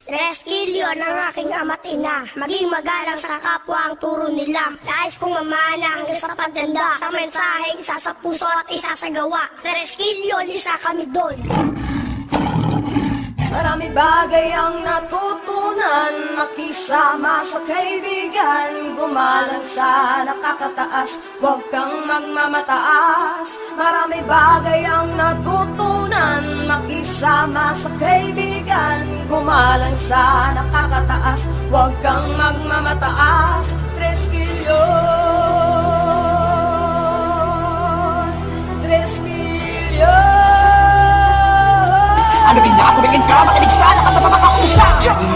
Reskilyo ng aking ama't ina, maging magalang sa kapwa ang turo nila. Nais kong mamana hanggang sa pagtanda, sa mensaheng isa sa puso at isa sa gawa. Reskilyo, lisa kami doon. Marami bagay ang natutunan, makisama sa kaibigan, gumalang sa nakakataas, huwag kang magmamataas. Marami bagay ang natutunan, makisama sa kaibigan, gumalang sa nakakataas, huwag kang magmamataas. Reskilyo, Reskilyo. Ano tumingin ka, makinig sana ka sa mga kausap.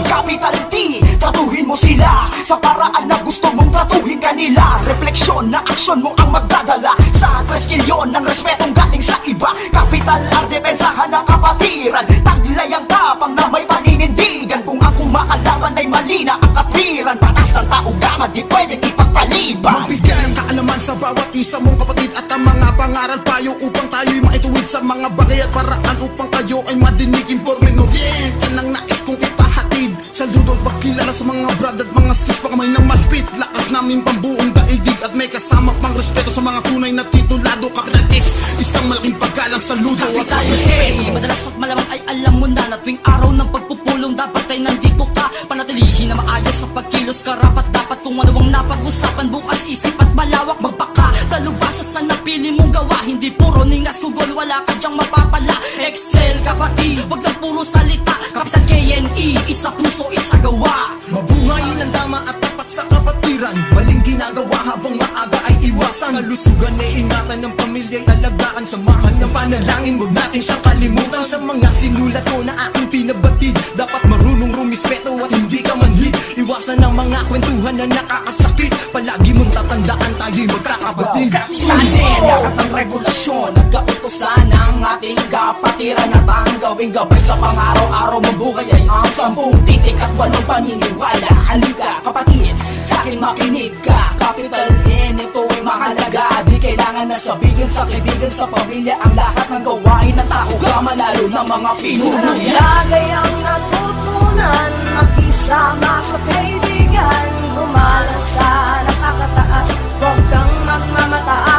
Capital T, tratuhin mo sila sa paraan na gusto mong tratuhin kanila. Refleksyon na aksyon mo ang magdadala sa treskilyon ng respetong galing sa iba. Capital R, depensahan ng kapatiran, taglay ang tapang na may paninindigan. Kung ang kumakalaban ay mali na ang katwiran, patas ng tao gama di pwedeng ipagpaliban. Magbigay ng kaalaman sa bawat isa mong kapatid at ang mga pangaral payo upang tayo'y maituwid sa mga bagay at paraan upang kayo ay madinig, informe, oriente ng nais kong ipahatid. Saludo at pagkilala sa mga brad at mga sis, pakamay ng mahigpit, lakas namin pambuong daigdig at may kasama pang respeto sa mga tunay na titulado. Capital S, isang malaking paggalang saludo. Capital K, madalas at malamang ay alam mo na na tuwing araw ng pagpupulong dapat ay nandito ka. Panatilihin na maayos sa pagkilos, karapat dapat kung ano ang napag-usapan bukas, isip at malawak magpaka. Talubasa sa napili mong gawa, hindi puro ningas kugol, wala ka dyang mapapala. Excel kapatid, wag lang puro salita. Capital KNE, isa puso, isa gawa. Mabuhay ng tama at tapat sa kapatiran, maling ginagawa habang maaga ay iwasan. Kalusugan ay ingatan ng pamilya ay talagaan, samahan ng panalangin, huwag natin siyang kalimutan. Sa mga sinulat ko na aking pinabatid, dapat marunong rumispeto at hindi ka manhid. Iwasan ang mga kwentuhan na nakakasakit, palagi mong tatandaan tayo'y magkakapatid. Sandin, lahat ng regulasyon, nagkautosan ang ating kapatiran at ang gawing gabay sa pang-araw-araw mong buhay ay ang 10 titik at 8 paniniwala. Halika kapatid, sa akin makinig ka. Capital N, ito ay mahalaga. Di kailangan na sabihin sa kaibigan, sa pamilya, ang lahat ng gawain ng tao ka, manalo ng mga pinuno. Marami bagay ang natutunan, makisama sa kaibigan, gumalang sa nakakataas, huwag kang magmamataas.